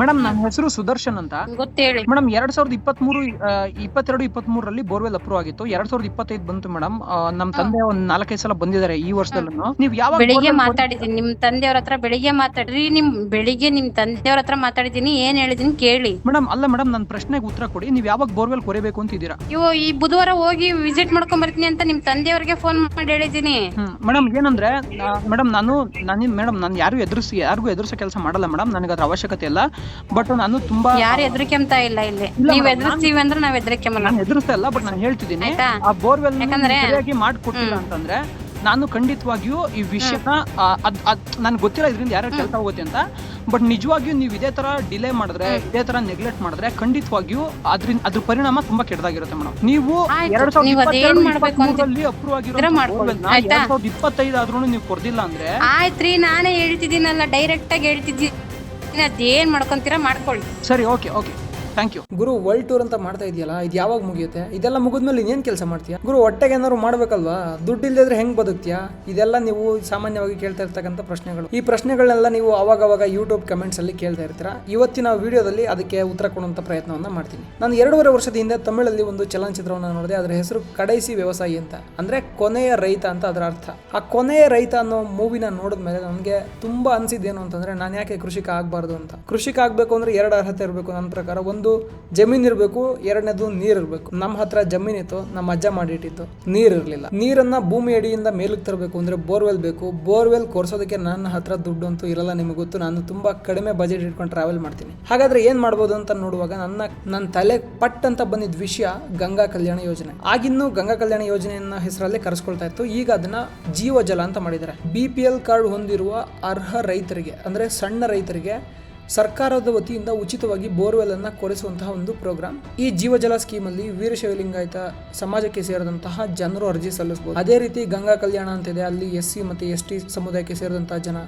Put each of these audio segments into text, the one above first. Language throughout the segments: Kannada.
ಮೇಡಮ್ ನನ್ನ ಹೆಸರು ಸುದರ್ಶನ್ ಅಂತ. ಗೊತ್ತೇಳಿ ಮೇಡಮ್ 2023 ಬೋರ್ವೆಲ್ ಅಪ್ರೂವ್ ಆಗಿತ್ತು. 2025 ಬಂತು ಮೇಡಮ್. ನಮ್ ತಂದೆ ಒಂದ್ 4-5 ಸಲ ಬಂದಿದ್ದಾರೆ ಈ ವರ್ಷದಲ್ಲೂ. ನೀವ್ ಯಾವಾಗ ಬೆಳಿಗ್ಗೆ ಮಾತಾಡಿದೀನಿ ನಿಮ್ ತಂದೆಯವ್ರ ಹತ್ರ. ಬೆಳಿಗ್ಗೆ ನಿಮ್ ತಂದೆಯವ್ರ ಹತ್ರ ಮಾತಾಡಿದೀನಿ. ಏನ್ ಹೇಳಿದೀನಿ ಕೇಳಿ. ಮೇಡಮ್ ಅಲ್ಲ ಮೇಡಮ್, ನನ್ನ ಪ್ರಶ್ನೆಗೆ ಉತ್ತರ ಕೊಡಿ. ನೀವ್ ಯಾವಾಗ ಬೋರ್ವೆಲ್ ಕೊರಿಬೇಕು ಅಂತಿದ್ದೀರಾ? ಈ ಬುಧವಾರ ಹೋಗಿ ವಿಸಿಟ್ ಮಾಡ್ಕೊಂಡ್ ಬರ್ತೀನಿ ಅಂತ ನಿಮ್ ತಂದೆಯವ್ರಿಗೆ ಫೋನ್ ಮಾಡಿ ಹೇಳಿದೀನಿ. ಮೇಡಮ್ ಏನಂದ್ರೆ ಮೇಡಮ್ ನಾನು ಯಾರಿಗೂ ಎದುರಿಸೋ ಕೆಲಸ ಮಾಡಲ್ಲ ಮೇಡಮ್. ನನಗೆ ಅದ್ರ ಅವಶ್ಯಕತೆ ಇಲ್ಲ. ಬಟ್ ನಾನು ತುಂಬಾ ಯಾರು ಹೆದರಿಕೆಂತ ಇಲ್ಲ ಇಲ್ಲಿ. ನೀವ್ ಎದುರಿಸ್ತೀವಿ ಅಂದ್ರೆ ನಾವ್ ಹೆದರಿಕೆಮಲ್ಲ. ನಾನು ಎದುರಿಸ್ತಾ ಇಲ್ಲ, ಬಟ್ ನಾನು ಹೇಳ್ತಿದ್ದೀನಿ ಆ ಬೋರ್ವೆಲ್ ಸರಿಯಾಗಿ ಮಾಡ್ಕೊಟ್ಟಿಲ್ಲ ಅಂತಂದ್ರೆ ನಾನು ಖಂಡಿತವಾಗಿಯೂ ಈ ವಿಷಯನ ನನ್ಗೆ ಗೊತ್ತಿಲ್ಲ ಇದರಿಂದ ಯಾರು ಕೆಲಸ ಹೋಗುತ್ತೆ ಅಂತ. ಬಟ್ ನಿಜವಾಗಿಯೂ ನೀವು ಇದೇ ತರ ಡಿಲೇ ಮಾಡಿದ್ರೆ, ಇದೇ ತರ ನೆಗ್ಲೆಕ್ಟ್ ಮಾಡಿದ್ರೆ ಖಂಡಿತವಾಗಿಯೂ ಅದ್ರ ಪರಿಣಾಮ ತುಂಬಾ ಕೆಟ್ಟದಾಗಿರುತ್ತೆ ಮೇಡಮ್. ನೀವು 2023 ಅಪ್ರೂವ್ ಆಗಿರೋ 2025 ಆದ್ರೂ ನೀವು ಕೊಡ್ದಿಲ್ಲ ಅಂದ್ರೆ ಆಯ್ತ್ರಿ. ನಾನೇ ಹೇಳ್ತಿದ್ದೀನಲ್ಲ, ಡೈರೆಕ್ಟ್ ಆಗಿ ಹೇಳ್ತಿದ್ದೀನಿ. ಅದೇನ್ ಮಾಡ್ಕೊಂತೀರಾ ಮಾಡ್ಕೊಳ್ಳಿ. ಸರಿ, ಓಕೆ, ಥ್ಯಾಂಕ್ ಯು. ಗುರು, ವರ್ಲ್ಡ್ ಟೂರ್ ಅಂತ ಮಾಡ್ತಾ ಇದೆಯಲ್ಲ, ಇದು ಯಾವಾಗ ಮುಗಿಯುತ್ತೆ? ಇದೆಲ್ಲ ಮುಗಿದ್ಮೇಲೆ ಇನ್ನೇನು ಕೆಲಸ ಮಾಡ್ತೀಯಾ ಗುರು? ಹೊಟ್ಟೆಗೆ ಏನಾದ್ರು ಮಾಡ್ಬೇಕಲ್ವಾ? ದುಡ್ಡು ಇಲ್ಲದ್ರೆ ಹೆಂಗ್ ಬದುಕ್ತೀಯಾ? ಇದೆಲ್ಲ ನೀವು ಸಾಮಾನ್ಯವಾಗಿ ಕೇಳ್ತಾ ಇರ್ತಕ್ಕಂಥ ಪ್ರಶ್ನೆಗಳು. ಈ ಪ್ರಶ್ನೆಗಳನ್ನೆಲ್ಲ ನೀವು ಅವಾಗ ಯೂಟ್ಯೂಬ್ ಕಮೆಂಟ್ಸ್ ಅಲ್ಲಿ ಕೇಳ್ತಾ ಇರ್ತೀರಾ. ಇವತ್ತಿನ ವಿಡಿಯೋದಲ್ಲಿ ಅದಕ್ಕೆ ಉತ್ತರ ಕೊಡುವಂತ ಪ್ರಯತ್ನವನ್ನ ಮಾಡ್ತೀನಿ. ನಾನು 2.5 ವರ್ಷದ ಹಿಂದೆ ತಮಿಳಲ್ಲಿ ಒಂದು ಚಲನಚಿತ್ರವನ್ನು ನೋಡಿದೆ. ಅದರ ಹೆಸರು ಕಡೈಸಿ ವ್ಯವಸಾಯಿ ಅಂತ, ಅಂದ್ರೆ ಕೊನೆಯ ರೈತ ಅಂತ ಅದರ ಅರ್ಥ. ಆ ಕೊನೆಯ ರೈತ ಅನ್ನೋ ಮೂವಿನ ನೋಡಿದ್ಮೇಲೆ ನನಗೆ ತುಂಬಾ ಅನ್ಸಿದ್ದೇನು ಅಂತಂದ್ರೆ, ನಾನು ಯಾಕೆ ಕೃಷಿಕ ಆಗ್ಬಾರ್ದು ಅಂತ. ಕೃಷಿಕ ಆಗ್ಬೇಕು ಅಂದ್ರೆ 2 ಅರ್ಹತೆ ಇರಬೇಕು ನನ್ನ ಪ್ರಕಾರ. ಒಂದು ಜಮೀನ್ ಇರಬೇಕು, 2ನೇದು ನೀರ್ ಇರಬೇಕು. ನಮ್ಮ ಹತ್ರ ಜಮೀನಿತ್ತು, ನಮ್ಮ ಅಜ್ಜ ಮಾಡಿಟ್ಟಿತ್ತು. ನೀರ್ ಇರಲಿಲ್ಲ. ನೀರನ್ನ ಭೂಮಿ ಅಡಿಯಿಂದ ಮೇಲಕ್ಕೆ ತರಬೇಕು ಅಂದ್ರೆ ಬೋರ್ವೆಲ್ ಬೇಕು. ಬೋರ್ವೆಲ್ ಕೊರ್ಸೋದಕ್ಕೆ ನನ್ನ ಹತ್ರ ದುಡ್ಡು ಅಂತೂ ಇರಲ್ಲ, ನಿಮಗೆ ಗೊತ್ತು. ನಾನು ತುಂಬಾ ಕಡಿಮೆ ಬಜೆಟ್ ಇಟ್ಕೊಂಡು ಟ್ರಾವೆಲ್ ಮಾಡ್ತೀನಿ. ಹಾಗಾದ್ರೆ ಏನ್ ಮಾಡ್ಬೋದು ಅಂತ ನೋಡುವಾಗ ನನ್ನ ತಲೆ ಪಟ್ ಅಂತ ಬಂದಿದ್ದ ವಿಷಯ ಗಂಗಾ ಕಲ್ಯಾಣ ಯೋಜನೆ. ಆಗಿನ್ನೂ ಗಂಗಾ ಕಲ್ಯಾಣ ಯೋಜನೆಯನ್ನ ಹೆಸರಲ್ಲೇ ಕರೆಸ್ಕೊಳ್ತಾ ಇತ್ತು. ಈಗ ಅದನ್ನ ಜೀವಜಲ ಅಂತ ಮಾಡಿದ್ದಾರೆ. BPL ಕಾರ್ಡ್ ಹೊಂದಿರುವ ಅರ್ಹ ರೈತರಿಗೆ, ಅಂದ್ರೆ ಸಣ್ಣ ರೈತರಿಗೆ ಸರ್ಕಾರದ ವತಿಯಿಂದ ಉಚಿತವಾಗಿ ಬೋರ್ವೆಲ್ ಅನ್ನ ಕೊರೆಸುವಂತಹ ಒಂದು ಪ್ರೋಗ್ರಾಮ್. ಈ ಜೀವಜಲ ಸ್ಕೀಮ್ ಅಲ್ಲಿ ವೀರಶೈವ ಲಿಂಗಾಯತ ಸಮಾಜಕ್ಕೆ ಸೇರಿದಂತಹ ಜನರು ಅರ್ಜಿ ಸಲ್ಲಿಸಬಹುದು. ಅದೇ ರೀತಿ ಗಂಗಾ ಕಲ್ಯಾಣ ಅಂತ ಇದೆ, ಅಲ್ಲಿ SC ಮತ್ತೆ ST ಸಮುದಾಯಕ್ಕೆ ಸೇರಿದಂತಹ ಜನ,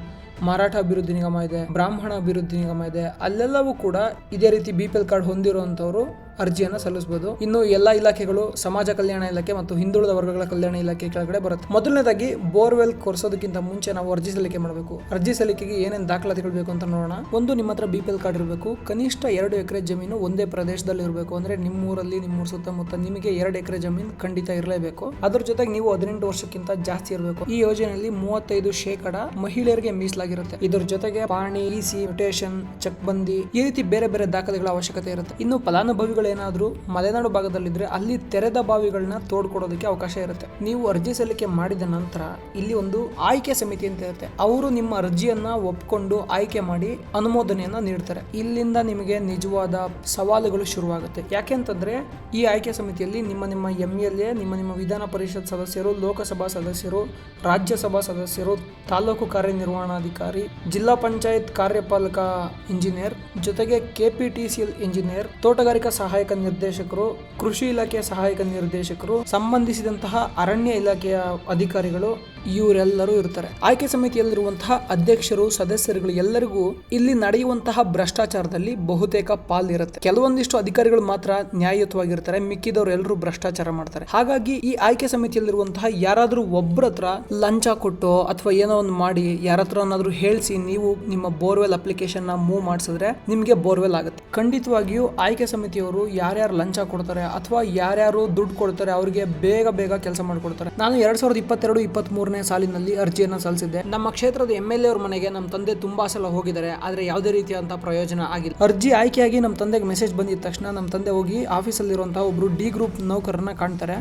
ಮರಾಠ ಅಭಿವೃದ್ಧಿ ನಿಗಮ ಇದೆ, ಬ್ರಾಹ್ಮಣ ಅಭಿವೃದ್ಧಿ ನಿಗಮ ಇದೆ, ಅಲ್ಲೆಲ್ಲವೂ ಕೂಡ ಇದೇ ರೀತಿ BPL ಕಾರ್ಡ್ ಹೊಂದಿರುವಂತವರು ಅರ್ಜಿಯನ್ನು ಸಲ್ಲಿಸಬಹುದು. ಇನ್ನು ಎಲ್ಲಾ ಇಲಾಖೆಗಳು ಸಮಾಜ ಕಲ್ಯಾಣ ಇಲಾಖೆ ಮತ್ತು ಹಿಂದುಳಿದ ವರ್ಗಗಳ ಕಲ್ಯಾಣ ಇಲಾಖೆ ಕೆಳಗಡೆ ಬರುತ್ತೆ. ಮೊದಲನೇದಾಗಿ ಬೋರ್ವೆಲ್ ಕೊರೆಸೋದಕ್ಕಿಂತ ಮುಂಚೆ ನಾವು ಅರ್ಜಿ ಸಲ್ಲಿಕೆ ಮಾಡಬೇಕು. ಅರ್ಜಿ ಸಲ್ಲಿಕೆಗೆ ಏನೇನು ದಾಖಲಾತಿಗಳು ಬೇಕು ಅಂತ ನೋಡೋಣ. ಒಂದು, ನಿಮ್ಮ ಹತ್ರ BPL ಕಾರ್ಡ್ ಇರಬೇಕು. ಕನಿಷ್ಠ 2 ಎಕರೆ ಜಮೀನು ಒಂದೇ ಪ್ರದೇಶದಲ್ಲಿ ಇರಬೇಕು. ಅಂದ್ರೆ ನಿಮ್ಮೂರಲ್ಲಿ, ನಿಮ್ಮೂರ ಸುತ್ತಮುತ್ತ ನಿಮಗೆ 2 ಎಕರೆ ಜಮೀನು ಖಂಡಿತ ಇರಲೇಬೇಕು. ಅದ್ರ ಜೊತೆಗೆ ನೀವು 18 ವರ್ಷಕ್ಕಿಂತ ಜಾಸ್ತಿ ಇರಬೇಕು. ಈ ಯೋಜನೆಯಲ್ಲಿ 35% ಮಹಿಳೆಯರಿಗೆ ಮೀಸಲಾಗಿರುತ್ತೆ. ಇದರ ಜೊತೆಗೆ ಪಾಣಿ, EC, ಮ್ಯೂಟೇಷನ್, ಚಕ್ಬಂದಿ, ಈ ರೀತಿ ಬೇರೆ ಬೇರೆ ದಾಖಲೆಗಳ ಅವಶ್ಯಕತೆ ಇರುತ್ತೆ. ಇನ್ನು ಫಲಾನುಭವಿಗಳು ಏನಾದ್ರೂ ಮಲೆನಾಡು ಭಾಗದಲ್ಲಿದ್ರೆ ಅಲ್ಲಿ ತೆರೆದ ಬಾವಿಗಳನ್ನ ತೋಡ್ಕೊಡೋದಕ್ಕೆ ಅವಕಾಶ ಇರುತ್ತೆ. ನೀವು ಅರ್ಜಿ ಸಲ್ಲಿಕೆ ಮಾಡಿದ ನಂತರ ಇಲ್ಲಿ ಒಂದು ಆಯ್ಕೆ ಸಮಿತಿ ಅಂತ ಇರುತ್ತೆ. ಅವರು ನಿಮ್ಮ ಅರ್ಜಿಯನ್ನ ಒಪ್ಕೊಂಡು ಆಯ್ಕೆ ಮಾಡಿ ಅನುಮೋದನೆಯನ್ನ ನೀಡ್ತಾರೆ. ಇಲ್ಲಿಂದ ನಿಮಗೆ ನಿಜವಾದ ಸವಾಲುಗಳು ಶುರುವಾಗುತ್ತೆ. ಯಾಕೆಂತಂದ್ರೆ ಈ ಆಯ್ಕೆ ಸಮಿತಿಯಲ್ಲಿ ನಿಮ್ಮ MLA, ನಿಮ್ಮ ವಿಧಾನ ಪರಿಷತ್ ಸದಸ್ಯರು, ಲೋಕಸಭಾ ಸದಸ್ಯರು, ರಾಜ್ಯಸಭಾ ಸದಸ್ಯರು, ತಾಲೂಕು ಕಾರ್ಯನಿರ್ವಹಣಾಧಿಕಾರಿ, ಜಿಲ್ಲಾ ಪಂಚಾಯತ್ ಕಾರ್ಯಪಾಲಕ ಇಂಜಿನಿಯರ್, ಜೊತೆಗೆ KPTCL ಇಂಜಿನಿಯರ್, ತೋಟಗಾರಿಕಾ ಸಹಾಯಕ ನಿರ್ದೇಶಕರು, ಕೃಷಿ ಇಲಾಖೆಯ ಸಹಾಯಕ ನಿರ್ದೇಶಕರು, ಸಂಬಂಧಿಸಿದಂತಹ ಅರಣ್ಯ ಇಲಾಖೆಯ ಅಧಿಕಾರಿಗಳು, ಇವರೆಲ್ಲರೂ ಇರ್ತಾರೆ. ಆಯ್ಕೆ ಸಮಿತಿಯಲ್ಲಿರುವಂತಹ ಅಧ್ಯಕ್ಷರು, ಸದಸ್ಯರುಗಳು ಎಲ್ಲರಿಗೂ ಇಲ್ಲಿ ನಡೆಯುವಂತಹ ಭ್ರಷ್ಟಾಚಾರದಲ್ಲಿ ಬಹುತೇಕ ಪಾಲಿರುತ್ತೆ. ಕೆಲವೊಂದಿಷ್ಟು ಅಧಿಕಾರಿಗಳು ಮಾತ್ರ ನ್ಯಾಯಯುತವಾಗಿರ್ತಾರೆ, ಮಿಕ್ಕಿದವರು ಎಲ್ಲರೂ ಭ್ರಷ್ಟಾಚಾರ ಮಾಡ್ತಾರೆ. ಹಾಗಾಗಿ ಈ ಆಯ್ಕೆ ಸಮಿತಿಯಲ್ಲಿರುವಂತಹ ಯಾರಾದ್ರೂ ಒಬ್ಬರ ಹತ್ರ ಲಂಚ ಕೊಟ್ಟು ಅಥವಾ ಏನೋ ಒಂದು ಮಾಡಿ ಯಾರ ಹತ್ರನಾದ್ರೂ ಹೇಳಿಸಿ ನೀವು ನಿಮ್ಮ ಬೋರ್ವೆಲ್ ಅಪ್ಲಿಕೇಶನ್ ನ ಮೂವ್ ಮಾಡಿಸಿದ್ರೆ ನಿಮ್ಗೆ ಬೋರ್ವೆಲ್ ಆಗುತ್ತೆ. ಖಂಡಿತವಾಗಿಯೂ ಆಯ್ಕೆ ಸಮಿತಿಯವರು ಯಾರ್ಯಾರು ಲಂಚ ಕೊಡ್ತಾರೆ ಅಥವಾ ಯಾರ್ಯಾರು ದುಡ್ಡು ಕೊಡ್ತಾರೆ ಅವ್ರಿಗೆ ಬೇಗ ಕೆಲಸ ಮಾಡಿಕೊಡ್ತಾರೆ. ನಾನು 2022-23 ಸಾಲಿನಲ್ಲಿ ಅರ್ಜಿಯನ್ನ ಸಲ್ಲಿಸಿದ್ದೆ. ನಮ್ಮ ಕ್ಷೇತ್ರದ MLA ಅವ್ರ ಮನೆಗೆ ನಮ್ಮ ತಂದೆ ತುಂಬಾ ಸಲ ಹೋಗಿದ್ದಾರೆ, ಆದ್ರೆ ಯಾವುದೇ ರೀತಿಯಾದಂತಹ ಪ್ರಯೋಜನ ಆಗಿಲ್ಲ. ಅರ್ಜಿ ಆಯ್ಕೆಯಾಗಿ ನಮ್ಮ ತಂದೆಗೆ ಮೆಸೇಜ್ ಬಂದಿದ ತಕ್ಷಣ ನಮ್ಮ ತಂದೆ ಹೋಗಿ ಆಫೀಸಲ್ಲಿರುವಂತಹ ಒಬ್ರು D ಗ್ರೂಪ್ ನೌಕರನ್ನ ಕಾಣ್ತಾರೆ.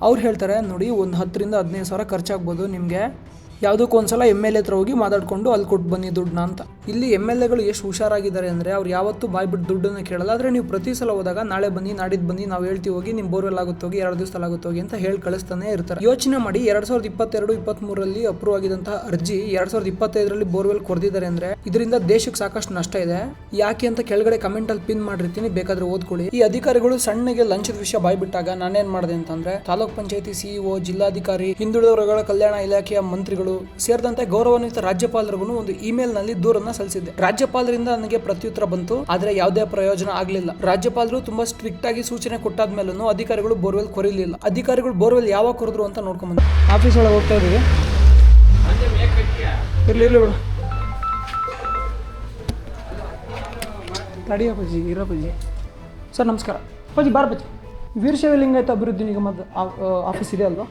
ಅವ್ರು ಹೇಳ್ತಾರೆ, ನೋಡಿ ಒಂದು 10,000-15,000 ಸಾವಿರ ಖರ್ಚಾಗ್ಬೋದು ನಿಮ್ಗೆ, ಯಾವುದಕ್ಕೊಂದ್ಸಲ MLA ಹತ್ರ ಹೋಗಿ ಮಾತಾಡ್ಕೊಂಡು ಅಲ್ಲಿ ಕೊಟ್ಟು ಬನ್ನಿ ದುಡ್ಡನ್ನ ಅಂತ. ಇಲ್ಲಿ MLAಗಳು ಎಷ್ಟು ಹುಷಾರಾಗಿದ್ದಾರೆ ಅಂದ್ರೆ ಅವ್ರು ಯಾವತ್ತೂ ಬಾಯ್ಬಿಟ್ಟು ದುಡ್ಡನ್ನು ಕೇಳಲ್ಲ. ಆದ್ರೆ ನೀವು ಪ್ರತಿ ಸಲ ಹೋದಾಗ ನಾಳೆ ಬನ್ನಿ, ನಾಡಿದ್ದು ಬನ್ನಿ, ನಾವು ಹೇಳ್ತೀವಿ ಹೋಗಿ ನಿಮ್ ಬೋರ್ವೆಲ್ ಆಗುತ್ತೆ ಹೋಗಿ, 2 ದಿವಸದಲ್ಲಿ ಆಗುತ್ತೆ ಹೋಗಿ ಅಂತ ಹೇಳಿ ಕಳಿಸ್ತಾನೆ ಇರ್ತಾರೆ. ಯೋಚನೆ ಮಾಡಿ, 2022-23 ಅಪ್ರೂವ್ ಆಗಿದಂತಹ ಅರ್ಜಿ 2025 ಬೋರ್ವೆಲ್ ಕೊರ್ದಿದ್ದಾರೆ ಅಂದ್ರೆ ಇದರಿಂದ ದೇಶಕ್ಕೆ ಸಾಕಷ್ಟು ನಷ್ಟ ಇದೆ. ಯಾಕೆ ಅಂತ ಕೆಳಗಡೆ ಕಮೆಂಟ್ ಅಲ್ಲಿ ಪಿನ್ ಮಾಡಿರ್ತೀನಿ, ಬೇಕಾದ್ರೆ ಓದ್ಕೊಳ್ಳಿ. ಈ ಅಧಿಕಾರಿಗಳು ಸಣ್ಣಗೆ ಲಂಚದ ವಿಷಯ ಬಾಯ್ಬಿಟ್ಟಾಗ ನಾನೇನ್ ಮಾಡಿದೆ ಅಂತಂದ್ರೆ ತಾಲೂಕ್ ಪಂಚಾಯತಿ CEO, ಜಿಲ್ಲಾಧಿಕಾರಿ, ಹಿಂದುಳಿದ ವರ್ಗಗಳ ಕಲ್ಯಾಣ ಇಲಾಖೆಯ ಮಂತ್ರಿಗಳು ಸೇರಿದಂತೆ ಗೌರವಾನ್ವಿತ ರಾಜ್ಯಪಾಲರಿಗೂ ಒಂದು ಇಮೇಲ್ ನಲ್ಲಿ ದೂರನ್ನ ಸಲ್ಲಿಸಿದ್ದೆ. ರಾಜ್ಯಪಾಲರಿಂದ ನನಗೆ ಪ್ರತ್ಯುತ್ತರ ಬಂತು, ಆದ್ರೆ ಯಾವುದೇ ಪ್ರಯೋಜನ ಆಗ್ಲಿಲ್ಲ. ರಾಜ್ಯಪಾಲರು ತುಂಬಾ ಸ್ಟ್ರಿಕ್ಟ್ ಆಗಿ ಸೂಚನೆ ಕೊಟ್ಟಾದ್ಮೇಲೂ ಅಧಿಕಾರಿಗಳು ಬೋರ್ವೆಲ್ ಕೊರಿಲಿಲ್ಲ. ಅಧಿಕಾರಿಗಳು ಬೋರ್ವೆಲ್ ಯಾವಾಗ ಕೊರಿದ್ರು ಅಂತ ನೋಡ್ಕೊಂಡ್ ಬಂದೆ. ಆಫೀಸ್ ಒಳಗೆ ಹೋಗ್ತಾ ಇದೀವಿ. ಇರ್ಲಿ ಬಿಡು. ತಡಿ ಅಪ್ಪಾಜಿ ಇರಪ್ಪಾಜಿ. ಸರ್ ನಮಸ್ಕಾರ. ಅಪ್ಪಾಜಿ ಬಾರ ಅಪ್ಪಾಜಿ. ವೀರಶೈವ ಲಿಂಗಾಯತ ಅಭಿವೃದ್ಧಿ ನಿಗಮದ ಆಫೀಸ್ ಇದೆ ಅಲ್ವಾ?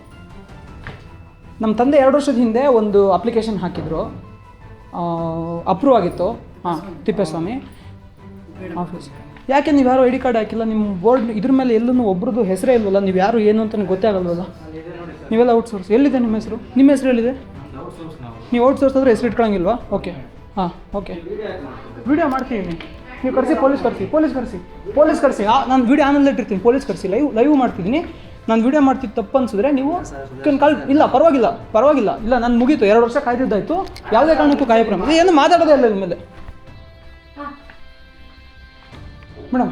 ನಮ್ಮ ತಂದೆ 2 ವರ್ಷದ ಹಿಂದೆ ಒಂದು ಅಪ್ಲಿಕೇಶನ್ ಹಾಕಿದ್ರು, ಅಪ್ರೂವ್ ಆಗಿತ್ತು. ಹಾಂ, ತಿಪ್ಪೇಸ್ವಾಮಿ ಆಫೀಸ್. ಯಾಕೆ ನೀವು ಯಾರು ಐ ಡಿ ಕಾರ್ಡ್ ಹಾಕಿಲ್ಲ? ನಿಮ್ಮ ಬೋರ್ಡ್ ಇದ್ರ ಮೇಲೆ ಎಲ್ಲೂ ಒಬ್ರದ್ದು ಹೆಸರೇ ಇಲ್ವಲ್ಲ, ನೀವು ಯಾರು ಏನು ಅಂತ ಗೊತ್ತೇ ಆಗಲ್ವಲ್ಲ. ನೀವೆಲ್ಲ ಔಟ್ಸೋರ್ಸ್. ಎಲ್ಲಿದೆ ನಿಮ್ಮ ಹೆಸರು? ನಿಮ್ಮ ಹೆಸರು ಎಲ್ಲಿದೆ? ನೀವು ಔಟ್ಸೋರ್ಸ್ ಆದರೆ ಹೆಸರು ಇಟ್ಕೊಳಂಗಿಲ್ವಾ? ಓಕೆ, ಹಾಂ, ಓಕೆ. ವೀಡಿಯೋ ಮಾಡ್ತೀನಿ. ನೀವು ಕರೆಸಿ, ಪೊಲೀಸ್ ಕರೆಸಿ. ನಾನು ವೀಡಿಯೋ ಆಮೇಲೆ ಇಟ್ಟಿರ್ತೀನಿ, ಪೊಲೀಸ್ ಕರೆಸಿ. ಲೈವ್ ಮಾಡ್ತಿದ್ದೀನಿ. ನಾನು ವೀಡಿಯೋ ಮಾಡ್ತಿದ್ದು ತಪ್ಪು ಅನ್ಸಿದ್ರೆ ನೀವು ಇಲ್ಲ, ಪರವಾಗಿಲ್ಲ. ಇಲ್ಲ, ನಾನು ಮುಗೀತು. 2 ವರ್ಷ ಕಾಯ್ದಿದ್ದಾಯಿತು. ಯಾವುದೇ ಕಾರಣಕ್ಕೂ ಕಾಯಪ್ರಮ ಏನು ಮಾತಾಡೋದೇ ಇಲ್ಲ ಇನ್ಮೇಲೆ. ಮೇಡಮ್,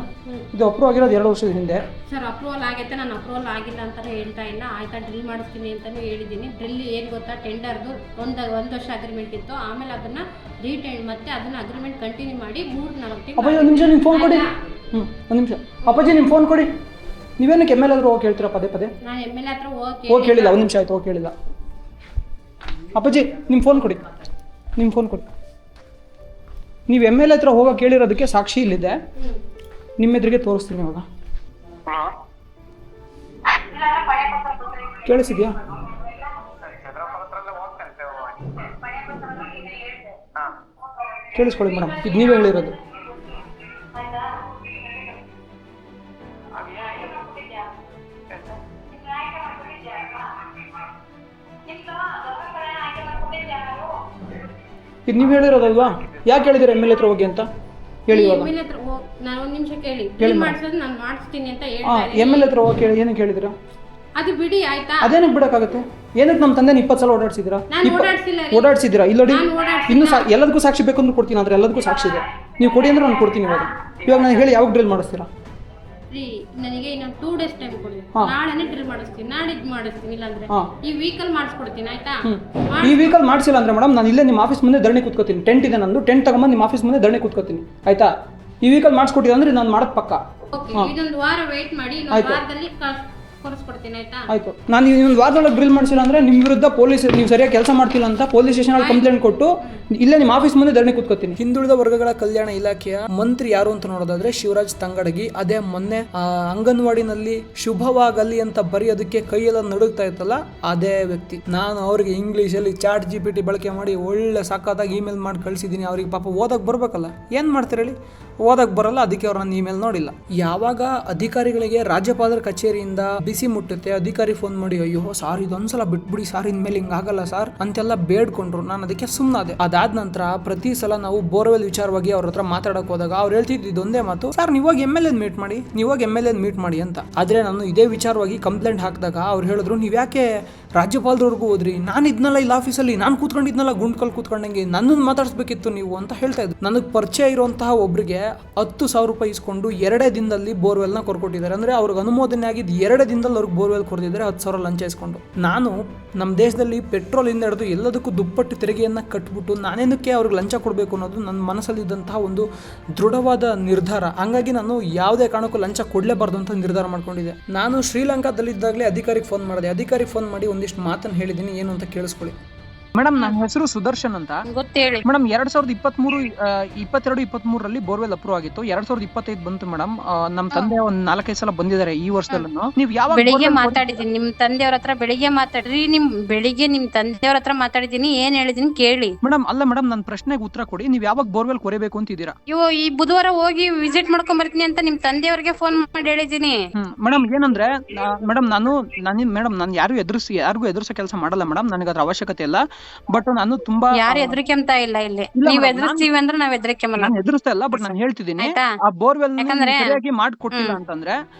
ಇದು ಅಪ್ರೂವ್ ಆಗಿರೋದು 2 ವರ್ಷದ ಹಿಂದೆ. ಸರ್ ಅಪ್ರೂವಲ್ ಆಗೈತೆ, ನಾನು ಅಪ್ರೂವಲ್ ಆಗಿಲ್ಲ ಅಂತಲೇ ಹೇಳ್ತಾ ಇಲ್ಲ. ಆಯ್ತಾ, ಡ್ರಿಲ್ ಮಾಡಿಸ್ತೀನಿ ಅಂತಲೂ ಹೇಳಿದ್ದೀನಿ. ಡ್ರಿಲ್ ಏನು ಗೊತ್ತಾ, ಟೆಂಡರ್ದು ಒಂದು ವರ್ಷ ಅಗ್ರಿಮೆಂಟ್ ಇತ್ತು. ಆಮೇಲೆ ಅದನ್ನು ಮತ್ತೆ ಅದನ್ನು ಅಗ್ರಿಮೆಂಟ್ ಕಂಟಿನ್ಯೂ ಮಾಡಿ 3-4 ತಿಂಗಳು. ಅಪ್ಪಾಜಿ ಒಂದು ನಿಮಿಷ, ನಿಮ್ಮ ಫೋನ್ ಕೊಡಿ. ಒಂದು ನಿಮಿಷ ಅಪ್ಪಾಜಿ, ನಿಮ್ಮ ಫೋನ್ ಕೊಡಿ. ನೀವೇನಕ್ಕೆ ಎಮ್ ಎಲ್ ಆದರೂ ಹೋಗಿ ಹೇಳ್ತೀರಾ ಪದೇ? ನಾನು ಎಮ್ ಎಲ್ ಹತ್ರ ಹೋಗಿ ಹೇಳಿಲ್ಲ. ಒಂದು ನಿಮಿಷ ಆಯಿತು, ಹೋಗಿ ಹೇಳಿಲ್ಲ. ಅಪ್ಪಾಜಿ ನಿಮ್ಮ ಫೋನ್ ಕೊಡಿ. ನೀವು ಎಮ್ ಎಲ್ ಹತ್ರ ಹೋಗೋಕೆ ಕೇಳಿರೋದಕ್ಕೆ ಸಾಕ್ಷಿ ಇಲ್ಲಿದೆ, ನಿಮ್ಮ ಎದುರಿಗೆ ತೋರಿಸ್ತೀನಿ ಇವಾಗ. ಕೇಳಿಸಿದ್ಯಾ? ಕೇಳಿಸ್ಕೊಳ್ಳಿ ಮೇಡಮ್, ಇದು ನೀವೇ ಹೇಳಿರೋದು. ಇದು ನೀವು ಹೇಳಿರೋದಲ್ವಾ? ಯಾಕೆ ಹೇಳಿದಿರ ಎಮ್ ಎಲ್ ಹತ್ರ ಹೋಗಿ ಅಂತ ಹೇಳಿ. ನಾನು ಒಂದು ನಿಮಿಷ ಕೇಳಿ ಮಾಡಿಸೋದು ನಾನು ಮಾಡಿಸ್ತೀನಿ ಅಂತ ಹೇಳಿ. ಎಮ್ ಎಲ್ ಹತ್ರ ಹೋಗಿ ಕೇಳಿ. ಏನಕ್ಕೆ ಹೇಳಿದಿರ? ಅದು ಬಿಡಿ ಆಯ್ತಾ. ಅದೇನಕ್ಕೆ ಬಿಡೋಕ್ಕಾಗುತ್ತೆ? ಏನಕ್ಕೆ ನಮ್ಮ ತಂದೆ 20 ಸಲ ಓಡಾಡ್ಸಿದ್ದೀರಾ? ಇಲ್ಲ ನೋಡಿ, ಇನ್ನೂ ಎಲ್ಲದಕ್ಕೂ ಸಾಕ್ಷಿ ಬೇಕು ಅಂದ್ರೆ ಕೊಡ್ತೀನಿ. ಆದರೆ ಎಲ್ಲದಕ್ಕೂ ಸಾಕ್ಷಿ ಇದೆ. ನೀವು ಕೊಡಿ ಅಂದ್ರೆ ನಾನು ಕೊಡ್ತೀನಿ. ಇವಾಗ ನಾನು ಹೇಳಿ ಯಾವಾಗ ಡ್ರಿಲ್ ಮಾಡಿಸ್ತೀರಾ? ನನಗೆ ಇನ್ನೊಂದು 2 ಡೇಸ್ ಟೈಮ್ ಕೊಡಿ. ನಾಳೆನೇ ಡ್ರಿಲ್ ಮಾಡಿಸ್ತೀನಿ, ನಾಡಿದ್ದು ಮಾಡಿಸ್ತೀನಿ. ಇಲ್ಲಾಂದ್ರೆ ಈ ವೀಕಲ್ ಮಾಡಿಸ್ಕೊಡ್ತೀನಿ ಆಯ್ತಾ. ಈ ವೀಕಲ್ ಮಾಡಿಸಿಲ್ಲ ಅಂದ್ರೆ ಮೇಡಮ್, ನಾನು ಇಲ್ಲೇ ನಿಮ್ಮ ಆಫೀಸ್ ಮುಂದೆ ಧರಣಿ ಕೂತ್ಕೋತೀನಿ. ಟೆಂಟ್ ಇದೆ ನಂದು, ಟೆಂಟ್ ತಗೊಂಬಂದು ನಿಮ್ಮ ಆಫೀಸ್ ಮುಂದೆ ಧರಣಿ ಕೂತ್ಕೋತೀನಿ ಆಯ್ತಾ. ಈ ವೀಕಲ್ ಮಾಡಿಸ್ಕೊಟ್ಟಿಲ್ಲ ಅಂದ್ರೆ ನಾನು ಮಾಡೋದು ಪಕ್ಕ. ಇದೊಂದು ವಾರ ವೇಟ್ ಮಾಡಿ, ವಾರದಲ್ಲಿ ಕೊಡಿಸ್ಕೊಡ್ತೀನಿ ಆಯ್ತಾ. ಆಯ್ತು. ನಾನು ಇನ್ನೊಂದು ವಾರದೊಳಗೆ ಡ್ರಿಲ್ ಮಾಡಿಸಿಲ್ಲ ಅಂದ್ರೆ ನಿಮ್ಮ ವಿರುದ್ಧ ಪೊಲೀಸ್, ನೀವು ಸರಿಯಾಗಿ ಕೆಲಸ ಮಾಡ್ತಿಲ್ಲ ಅಂತ ಪೊಲೀಸ್ ಸ್ಟೇಷನಲ್ಲಿ ಕಂಪ್ಲೇಂಟ್ ಕೊಟ್ಟು ಇಲ್ಲೇ ನಿಮ್ಮ ಆಫೀಸ್ ಮುಂದೆ ಧರಣಿ ಕೂತ್ಕೋತೀನಿ. ಹಿಂದುಳಿದ ವರ್ಗಗಳ ಕಲ್ಯಾಣ ಇಲಾಖೆಯ ಮಂತ್ರಿ ಯಾರು ಅಂತ ನೋಡೋದಾದ್ರೆ ಶಿವರಾಜ್ ತಂಗಡಗಿ. ಅದೇ ಮೊನ್ನೆ ಅಂಗನವಾಡಿನಲ್ಲಿ ಶುಭವಾಗಲಿ ಅಂತ ಬರೆಯೋದಕ್ಕೆ ಕೈಯೆಲ್ಲ ನಡುಗ್ತಾ ಇತ್ತಲ್ಲ, ಅದೇ ವ್ಯಕ್ತಿ. ನಾನು ಅವ್ರಿಗೆ ಇಂಗ್ಲೀಷಲ್ಲಿ ಚಾಟ್ GPT ಬಳಕೆ ಮಾಡಿ ಒಳ್ಳೆ ಸಕ್ಕತ್ತಾಗಿ ಇಮೇಲ್ ಮಾಡಿ ಕಳಿಸಿದ್ದೀನಿ. ಅವ್ರಿಗೆ ಪಾಪ ಓದಕ್ಕೆ ಬರ್ಬೇಕಲ್ಲ, ಏನು ಮಾಡ್ತಾರೆ ಹೇಳಿ? ಓದಕ್ಕೆ ಬರಲ್ಲ, ಅದಕ್ಕೆ ಅವ್ರು ನನ್ನ ಇಮೇಲ್ ನೋಡಿಲ್ಲ. ಯಾವಾಗ ಅಧಿಕಾರಿಗಳಿಗೆ ರಾಜ್ಯಪಾಲರ ಕಚೇರಿಯಿಂದ ಬಿಸಿ ಮುಟ್ಟುತ್ತೆ, ಅಧಿಕಾರಿ ಫೋನ್ ಮಾಡಿ ಅಯ್ಯೋ ಸಾರ್ ಇದೊಂದ್ಸಲ ಬಿಟ್ಬಿಡಿ ಸಾರ್, ಇನ್ಮೇಲೆ ಹಿಂಗಾಗಲ್ಲ ಸಾರ್ ಅಂತೆಲ್ಲ ಬೇಡ್ಕೊಂಡ್ರು. ನಾನು ಅದಕ್ಕೆ ಸುಮ್ಮನಾದೆ. ಅದಾದ ನಂತರ ಪ್ರತಿ ಸಲ ನಾವು ಬೋರ್ವೆಲ್ ವಿಚಾರವಾಗಿ ಅವ್ರ ಹತ್ರ ಮಾತಾಡಕ್ ಹೋದಾಗ ಅವ್ರು ಹೇಳ್ತಿದ್ದು ಇದೊಂದೇ ಮಾತು, ಸರ್ ನೀವಾಗ MLA ಮೀಟ್ ಮಾಡಿ ಅಂತ. ಆದ್ರೆ ನಾನು ಇದೇ ವಿಚಾರವಾಗಿ ಕಂಪ್ಲೇಂಟ್ ಹಾಕಿದಾಗ ಅವ್ರು ಹೇಳಿದ್ರು, ನೀವ್ ಯಾಕೆ ರಾಜ್ಯಪಾಲರವರೆಗೂ ಹೋದ್ರಿ? ನಾನು ಇದ್ನಲ್ಲ ಇಲ್ಲಿ ಆಫೀಸಲ್ಲಿ, ನಾನು ಕೂತ್ಕೊಂಡಿದ್ನಲ್ಲ ಗುಂಡ್ಕಲ್ ಕೂತ್ಕೊಂಡಂಗೆ, ನನ್ನನ್ನು ಮಾತಾಡಿಸ್ಬೇಕಿತ್ತು ನೀವು ಅಂತ ಹೇಳ್ತಾ ಇದ್ರು. ನನಗೆ ಪರಿಚಯ ಇರುವಂತಹ ಒಬ್ರಿಗೆ 10,000 ರೂಪಾಯಿ ಇಸ್ಕೊಂಡು 2 ದಿನದಲ್ಲಿ ಬೋರ್ವೆಲ್ನ ಕೊರ್ಕೊಟ್ಟಿದ್ದಾರೆ. ಅಂದ್ರೆ ಅವ್ರಿಗೆ ಅನುಮೋದನೆ ಆಗಿದ್ದು 2 ದಿನದಲ್ಲಿ ಅವ್ರಿಗೆ ಬೋರ್ವೆಲ್ ಕೊಡ್ತಿದ್ದಾರೆ, 10,000 ಲಂಚ ಇಸ್ಕೊಂಡು. ನಾನು ನಮ್ಮ ದೇಶದಲ್ಲಿ ಪೆಟ್ರೋಲ್ ಇಂದ ಹಿಡಿದು ಎಲ್ಲದಕ್ಕೂ ದುಪ್ಪಟ್ಟು ತೆರಿಗೆಯನ್ನ ಕಟ್ಬಿಟ್ಟು ನಾನೇನಕ್ಕೆ ಅವ್ರಿಗೆ ಲಂಚ ಕೊಡಬೇಕು ಅನ್ನೋದು ನನ್ನ ಮನಸ್ಸಲ್ಲಿದ್ದಂತಹ ಒಂದು ದೃಢವಾದ ನಿರ್ಧಾರ. ಹಂಗಾಗಿ ನಾನು ಯಾವುದೇ ಕಾರಣಕ್ಕೂ ಲಂಚ ಕೊಡಲೇಬಾರ್ದು ಅಂತ ನಿರ್ಧಾರ ಮಾಡ್ಕೊಂಡಿದ್ದೆ. ನಾನು ಶ್ರೀಲಂಕಾದಲ್ಲಿದ್ದಾಗಲೇ ಅಧಿಕಾರಿಗೆ ಫೋನ್ ಮಾಡಿದೆ. ಅಧಿಕಾರಿಗೆ ಫೋನ್ ಮಾಡಿ ಒಂದಿಷ್ಟು ಮಾತನ್ನು ಹೇಳಿದ್ದೀನಿ, ಏನು ಅಂತ ಕೇಳಿಸ್ಕೊಳ್ಳಿ. ಮೇಡಮ್, ನನ್ನ ಹೆಸರು ಸುದರ್ಶನ್ ಅಂತ. ಗೊತ್ತೇಳಿ ಮೇಡಮ್, 2022-23 ಬೋರ್ವೆಲ್ ಅಪ್ರೂವ್ ಆಗಿತ್ತು. 2025 ಬಂತು ಮೇಡಮ್. ನಮ್ಮ ತಂದೆ ಒಂದ್ 4-5 ಸಲ ಬಂದಿದ್ದಾರೆ ಈ ವರ್ಷದಲ್ಲೂ. ನೀವು ಯಾವಾಗ ಬೆಳಿಗ್ಗೆ ಮಾತಾಡಿದೀನಿ ನಿಮ್ ತಂದೆಯವ್ರ ಹತ್ರ, ಬೆಳಿಗ್ಗೆ ನಿಮ್ ತಂದೆಯವ್ರ ಹತ್ರ ಮಾತಾಡಿದೀನಿ. ಏನ್ ಹೇಳಿದೀನಿ ಕೇಳಿ. ಮೇಡಮ್, ಅಲ್ಲ ಮೇಡಮ್, ನನ್ನ ಪ್ರಶ್ನೆಗೆ ಉತ್ತರ ಕೊಡಿ. ನೀವು ಯಾವಾಗ ಬೋರ್ವೆಲ್ ಕೊರೆಬೇಕು ಅಂತಿದ್ದೀರಾ? ಈ ಬುಧವಾರ ಹೋಗಿ ವಿಸಿಟ್ ಮಾಡ್ಕೊಂಡ್ ಬರ್ತೀನಿ ಅಂತ ನಿಮ್ ತಂದೆಯವ್ರಿಗೆ ಫೋನ್ ಮಾಡಿ ಹೇಳಿದೀನಿ. ಮೇಡಮ್, ಏನಂದ್ರೆ ನಾನು ಯಾರಿಗೂ ಎದುರಿಸೋ ಕೆಲಸ ಮಾಡಲ್ಲ ಮೇಡಮ್. ನನಗೆ ಅದ್ರ ಅವಶ್ಯಕತೆ ಇಲ್ಲ. ಬಟ್ ನಾನು ತುಂಬಾ ಯಾರು ಹೆದರಿಕೆಂತ ಇಲ್ಲ ಇಲ್ಲಿ. ನೀವ್ ಎದುರಿಸ್ತೀವಿ ಅಂದ್ರೆ ನಾವ್ ಹೆದರಿಕೆಮಲ್ಲ. ನಾನು ಎದುರಿಸ್ತಾ ಇಲ್ಲ, ಬಟ್ ನಾನು ಹೇಳ್ತಿದ್ದೀನಿ, ಆ ಬೋರ್ವೆಲ್ ಸರಿಯಾಗಿ ಮಾಡ್ಕೊಟ್ಟಿಲ್ಲ ಅಂತಂದ್ರೆ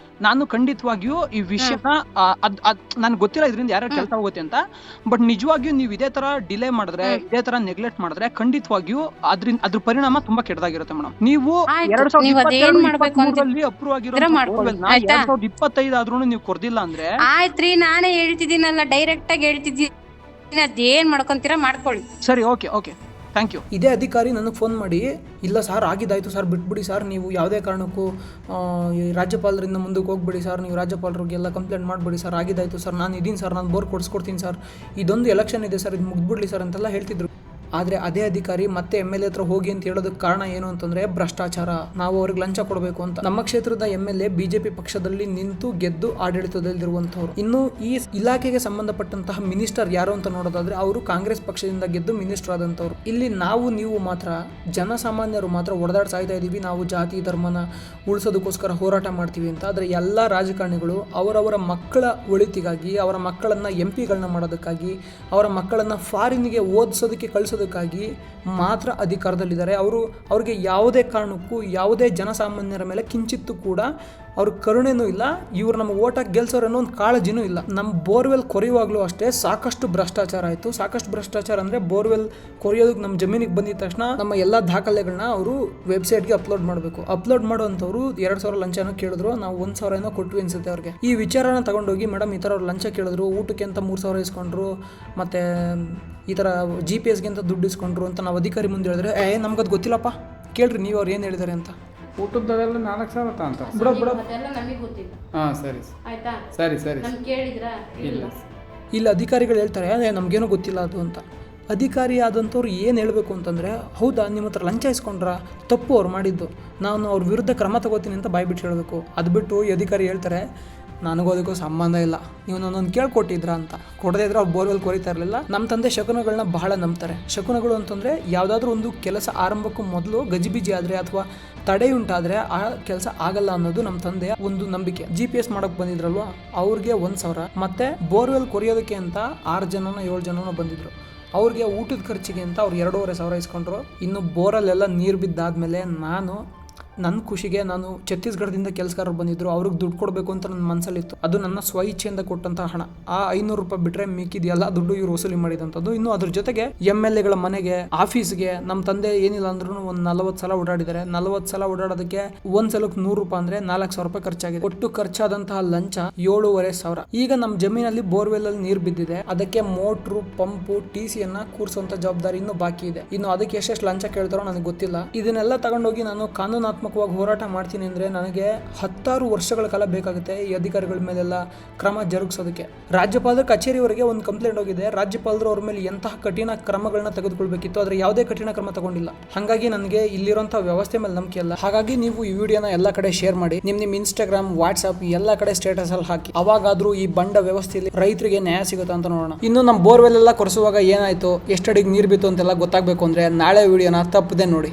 ನಾನು ಖಂಡಿತವಾಗಿಯೂ ಈ ವಿಷಯನ ನನ್ಗೆ ಗೊತ್ತಿಲ್ಲ ಇದರಿಂದ ಯಾರು ಕೆಲಸ ಹೋಗುತ್ತೆ ಅಂತ. ಬಟ್ ನಿಜವಾಗಿಯೂ ನೀವು ಇದೇ ತರ ಡಿಲೇ ಮಾಡಿದ್ರೆ, ಇದೇ ತರ ನೆಗ್ಲೆಕ್ಟ್ ಮಾಡಿದ್ರೆ ಖಂಡಿತವಾಗಿಯೂ ಅದ್ರ ಪರಿಣಾಮ ತುಂಬಾ ಕೆಟ್ಟದಾಗಿರುತ್ತೆ ಮೇಡಮ್. ನೀವು 2023 ಅಪ್ರೂವ್ ಆಗಿರೋ ಬೋರ್ವೆಲ್ 2025 ಆದ್ರೂ ನೀವು ಕೊಡ್ದಿಲ್ಲ ಅಂದ್ರೆ ಆಯ್ತ್ರಿ. ನಾನೇ ಹೇಳ್ತಿದ್ದೀನಲ್ಲ, ಡೈರೆಕ್ಟ್ ಆಗಿ ಹೇಳ್ತಿದ್ದೀನಿ, ಅದೇನ್ ಮಾಡ್ಕೊಂತೀರಾ ಮಾಡ್ಕೊಳ್ಳಿ. ಸರಿ, ಓಕೆ, ಥ್ಯಾಂಕ್ ಯು. ಇದೇ ಅಧಿಕಾರಿ ನನಗೆ ಫೋನ್ ಮಾಡಿ, ಇಲ್ಲ ಸರ್ ಆಗಿದ್ದಾಯ್ತು ಸರ್, ಬಿಟ್ಬಿಡಿ ಸರ್, ನೀವು ಯಾವುದೇ ಕಾರಣಕ್ಕೂ ರಾಜ್ಯಪಾಲರಿಂದ ಮುಂದಕ್ಕೆ ಹೋಗ್ಬಿಡಿ ಸರ್, ನೀವು ರಾಜ್ಯಪಾಲರಿಗೆಲ್ಲ ಕಂಪ್ಲೇಂಟ್ ಮಾಡಿಬಿಡಿ ಸರ್, ಆಗಿದ್ದಾಯ್ತು ಸರ್, ನಾನು ಇದೀನಿ ಸರ್, ನಾನು ಬೋರ್ ಕೊಡಿಸ್ಕೊಡ್ತೀನಿ ಸರ್, ಇದೊಂದು ಎಲೆಕ್ಷನ್ ಇದೆ ಸರ್, ಇದು ಮುಗ್ದ್ಬಿಡ್ಲಿ ಸರ್ ಅಂತೆಲ್ಲ ಹೇಳ್ತಿದ್ರು. ಆದರೆ ಅದೇ ಅಧಿಕಾರಿ ಮತ್ತೆ MLA ಹತ್ರ ಹೋಗಿ ಅಂತ ಹೇಳೋದಕ್ಕೆ ಕಾರಣ ಏನು ಅಂತಂದ್ರೆ ಭ್ರಷ್ಟಾಚಾರ, ನಾವು ಅವ್ರಿಗೆ ಲಂಚ ಕೊಡಬೇಕು ಅಂತ. ನಮ್ಮ ಕ್ಷೇತ್ರದ MLA BJP ಪಕ್ಷದಲ್ಲಿ ನಿಂತು ಗೆದ್ದು ಆಡಳಿತದಲ್ಲಿರುವಂತವ್ರು. ಇನ್ನು ಈ ಇಲಾಖೆಗೆ ಸಂಬಂಧಪಟ್ಟಂತಹ ಮಿನಿಸ್ಟರ್ ಯಾರು ಅಂತ ನೋಡೋದಾದ್ರೆ ಅವರು ಕಾಂಗ್ರೆಸ್ ಪಕ್ಷದಿಂದ ಗೆದ್ದು ಮಿನಿಸ್ಟರ್ ಆದಂತವ್ರು. ಇಲ್ಲಿ ನೀವು ಮಾತ್ರ ಜನಸಾಮಾನ್ಯರು ಮಾತ್ರ ಒಡೆದಾಡ್ ಸಾಯ್ತಾ ಇದೀವಿ, ನಾವು ಜಾತಿ ಧರ್ಮನ ಉಳಿಸೋದಕ್ಕೋಸ್ಕರ ಹೋರಾಟ ಮಾಡ್ತೀವಿ ಅಂತ. ಆದರೆ ಎಲ್ಲ ರಾಜಕಾರಣಿಗಳು ಅವರವರ ಮಕ್ಕಳ ಒಳಿತಿಗಾಗಿ, ಅವರ ಮಕ್ಕಳನ್ನ MP ಗಳನ್ನ ಮಾಡೋದಕ್ಕಾಗಿ, ಅವರ ಮಕ್ಕಳನ್ನ ಫಾರಿನ್ಗೆ ಓದಿಸೋದಕ್ಕೆ ಕಳಿಸೋದಕ್ಕಾಗಿ ಮಾತ್ರ ಅಧಿಕಾರದಲ್ಲಿದ್ದಾರೆ. ಅವ್ರಿಗೆ ಯಾವುದೇ ಕಾರಣಕ್ಕೂ ಯಾವುದೇ ಜನಸಾಮಾನ್ಯರ ಮೇಲೆ ಕಿಂಚಿತ್ತೂ ಕೂಡ ಅವ್ರ ಕರುಣೆನೂ ಇಲ್ಲ, ಇವ್ರು ನಮ್ಮ ಓಟಾಗಿ ಗೆಲ್ಸೋರು ಅನ್ನೋ ಒಂದು ಕಾಳಜಿನೂ ಇಲ್ಲ. ನಮ್ಮ ಬೋರ್ವೆಲ್ ಕೊರೆಯುವಾಗಲೂ ಅಷ್ಟೇ ಸಾಕಷ್ಟು ಭ್ರಷ್ಟಾಚಾರ ಆಯಿತು. ಸಾಕಷ್ಟು ಭ್ರಷ್ಟಾಚಾರ ಅಂದರೆ ಬೋರ್ವೆಲ್ ಕೊರೆಯೋದಕ್ಕೆ ನಮ್ಮ ಜಮೀನಿಗೆ ಬಂದಿದ ತಕ್ಷಣ ನಮ್ಮ ಎಲ್ಲ ದಾಖಲೆಗಳನ್ನ ಅವರು ವೆಬ್ಸೈಟ್ಗೆ ಅಪ್ಲೋಡ್ ಮಾಡಬೇಕು. ಅಪ್ಲೋಡ್ ಮಾಡೋವಂಥವ್ರು 2,000 ಲಂಚನ ಕೇಳಿದ್ರು, ನಾವು 1,000 ಏನೋ ಕೊಟ್ವಿ ಅನ್ಸುತ್ತೆ ಅವ್ರಿಗೆ. ಈ ವಿಚಾರನ ತಗೊಂಡೋಗಿ ಮೇಡಮ್ ಈ ಥರ ಅವ್ರು ಲಂಚ ಕೇಳಿದ್ರು, ಊಟಕ್ಕೆ ಅಂತ 3,000 ಇಸ್ಕೊಂಡ್ರು, ಮತ್ತು ಈ ಥರ GPS-ಗೆ ಅಂತ ದುಡ್ಡು ಇಸ್ಕೊಂಡ್ರು ಅಂತ ನಾವು ಅಧಿಕಾರಿ ಮುಂದೆ ಹೇಳಿದ್ರೆ, ನಮ್ಗದು ಗೊತ್ತಿಲ್ಲಪ್ಪ, ಕೇಳ್ರಿ ನೀವು ಅವ್ರು ಏನು ಹೇಳಿದ್ದಾರೆ ಅಂತ. ಊಟದ್ದವೆಲ್ಲ 4,000 ಅಂತ ಅದೆಲ್ಲ ನಮಗೆ ಗೊತ್ತಿಲ್ಲ. ಹಾಂ ಸರಿ ಆಯ್ತಾ, ಸರಿ ನಮ್ ಕೇಳಿದ್ರ ಇಲ್ಲ. ಇಲ್ಲಿ ಅಧಿಕಾರಿಗಳು ಹೇಳ್ತಾರೆ ನಮಗೇನೂ ಗೊತ್ತಿಲ್ಲ ಅದು ಅಂತ. ಅಧಿಕಾರಿ ಆದಂಥವ್ರು ಏನು ಹೇಳಬೇಕು ಅಂತಂದರೆ, ಹೌದಾ ನಿಮ್ಮ ಹತ್ರ ಲಂಚ ಇಸ್ಕೊಂಡ್ರ, ತಪ್ಪು ಅವ್ರು ಮಾಡಿದ್ದು, ನಾನು ಅವ್ರ ವಿರುದ್ಧ ಕ್ರಮ ತಗೋತೀನಿ ಅಂತ ಬಾಯ್ಬಿಟ್ಟು ಹೇಳಬೇಕು. ಅದು ಬಿಟ್ಟು ಈ ಅಧಿಕಾರಿ ಹೇಳ್ತಾರೆ ನನಗೂ ಅದಕ್ಕೂ ಸಂಬಂಧ ಇಲ್ಲ, ನೀವು ನನ್ನೊಂದು ಕೇಳ್ಕೊಟ್ಟಿದ್ರ ಅಂತ. ಕೊಡದೇ ಇದ್ರೆ ಅವ್ರು ಬೋರ್ವೆಲ್ ಕೊರಿತಾ ಇರಲಿಲ್ಲ. ನಮ್ಮ ತಂದೆ ಶಕುನಗಳನ್ನ ಬಹಳ ನಂಬ್ತಾರೆ. ಶಕುನಗಳು ಅಂತಂದರೆ ಯಾವುದಾದ್ರೂ ಒಂದು ಕೆಲಸ ಆರಂಭಕ್ಕೂ ಮೊದಲು ಗಜಿಬಿಜಿ ಆದರೆ ಅಥವಾ ತಡೆ ಉಂಟಾದರೆ ಆ ಕೆಲಸ ಆಗಲ್ಲ ಅನ್ನೋದು ನಮ್ಮ ತಂದೆಯ ಒಂದು ನಂಬಿಕೆ. GPS ಮಾಡೋಕ್ಕೆ ಬಂದಿದ್ರಲ್ವ ಅವ್ರಿಗೆ 1,000, ಮತ್ತು ಬೋರ್ವೆಲ್ ಕೊರಿಯೋದಕ್ಕೆ ಅಂತ 6 ಜನನೋ 7 ಜನನೋ ಬಂದಿದ್ರು, ಅವ್ರಿಗೆ ಊಟದ ಖರ್ಚಿಗೆ ಅಂತ ಅವ್ರು 2,500 ಇಸ್ಕೊಂಡ್ರು. ಇನ್ನು ಬೋರಲ್ಲೆಲ್ಲ ನೀರು ಬಿದ್ದಾದಮೇಲೆ ನನ್ನ ಖುಷಿಗೆ ನಾನು ಛತ್ತೀಸ್ಗಢದಿಂದ ಕೆಲಸಗಾರರು ಬಂದಿದ್ರು, ಅವ್ರಿಗೆ ದುಡ್ಡು ಕೊಡಬೇಕು ಅಂತ ನನ್ನ ಮನಸ್ಸಲ್ಲಿತ್ತು. ಅದು ನನ್ನ ಸ್ವ ಇಚ್ಛೆಯಿಂದ ಕೊಟ್ಟಂಥ ಹಣ. ಆ 500 ರೂಪಾಯಿ ಬಿಟ್ಟರೆ ಮಿಕ್ಕಿದ ಎಲ್ಲ ದುಡ್ಡು ಇವ್ರು ವಸೂಲಿ ಮಾಡಿದಂಥದ್ದು. ಇನ್ನು ಅದ್ರ ಜೊತೆಗೆ MLA-ಗಳ ಮನೆಗೆ, ಆಫೀಸ್ಗೆ ನಮ್ಮ ತಂದೆ ಏನಿಲ್ಲ ಅಂದ್ರೂ ಒಂದು 40 ಸಲ ಓಡಾಡಿದ್ದಾರೆ. 40 ಸಲ ಓಡಾಡೋದಕ್ಕೆ ಒಂದು ಸಲಕ್ಕೆ 100 ರೂಪಾಯಿ ಅಂದರೆ 4,000 ರೂಪಾಯಿ ಖರ್ಚಾಗಿದೆ. ಒಟ್ಟು ಖರ್ಚಾದಂತಹ ಲಂಚ 7,500. ಈಗ ನಮ್ಮ ಜಮೀನಲ್ಲಿ ಬೋರ್ವೆಲ್ಲಲ್ಲಿ ನೀರು ಬಿದ್ದಿದೆ, ಅದಕ್ಕೆ ಮೋಟ್ರು, ಪಂಪು, TC-ಯನ್ನು ಕೂರಿಸುವಂಥ ಜವಾಬ್ದಾರಿ ಇನ್ನೂ ಬಾಕಿ ಇದೆ. ಇನ್ನು ಅದಕ್ಕೆ ಎಷ್ಟೆಷ್ಟು ಲಂಚ ಕೇಳ್ತಾರೋ ನನಗೆ ಗೊತ್ತಿಲ್ಲ. ಇದನ್ನೆಲ್ಲ ತಗೊಂಡೋಗಿ ನಾನು ಕಾನೂನಾತ್ಮಕವಾಗಿ ಹೋರಾಟ ಮಾಡ್ತೀನಿ ಅಂದರೆ ನನಗೆ 10 ವರ್ಷಗಳ ಕಾಲ ಬೇಕಾಗುತ್ತೆ ಈ ಅಧಿಕಾರಿಗಳ ಮೇಲೆಲ್ಲ ಕ್ರಮ ಜರುಗಿಸೋದಕ್ಕೆ. ರಾಜ್ಯಪಾಲರ ಕಚೇರಿವರೆಗೆ ಒಂದು ಕಂಪ್ಲೇಂಟ್ ಹೋಗಿದೆ. ರಾಜ್ಯಪಾಲರು ಅವ್ರ ಮೇಲೆ ಎಂತಹ ಕಠಿಣ ಕ್ರಮಗಳನ್ನ ತೆಗೆದುಕೊಳ್ಬೇಕಿತ್ತು, ಆದರೆ ಯಾವುದೇ ಕಠಿಣ ಕ್ರಮ ತಗೊಂಡಿಲ್ಲ. ಹಾಗಾಗಿ ನನಗೆ ಇಲ್ಲಿರುವಂಥ ವ್ಯವಸ್ಥೆ ಮೇಲೆ ನಂಬಿಕೆ ಇಲ್ಲ. ಹಾಗಾಗಿ ನೀವು ಈ ವಿಡಿಯೋನ ಎಲ್ಲ ಕಡೆ ಶೇರ್ ಮಾಡಿ, ನಿಮ್ಮ Instagram, WhatsApp ಎಲ್ಲ ಕಡೆ ಸ್ಟೇಟಸಲ್ಲಿ ಹಾಕಿ. ಅವಾಗಾದರೂ ಈ ಬಂಡ ವ್ಯವಸ್ಥೆಯಲ್ಲಿ ರೈತರಿಗೆ ನ್ಯಾಯ ಸಿಗುತ್ತೆ ಅಂತ ನೋಡೋಣ. ಇನ್ನು ನಮ್ಮ ಬೋರ್ವೆಲ್ ಎಲ್ಲ ಕೊರೆಸುವಾಗ ಏನಾಯಿತು, ಎಷ್ಟಡಿಗೆ ನೀರು ಬಿತ್ತು ಅಂತೆಲ್ಲ ಗೊತ್ತಾಗಬೇಕು ಅಂದರೆ ನಾಳೆ ವಿಡಿಯೋನ ತಪ್ಪದೆ ನೋಡಿ.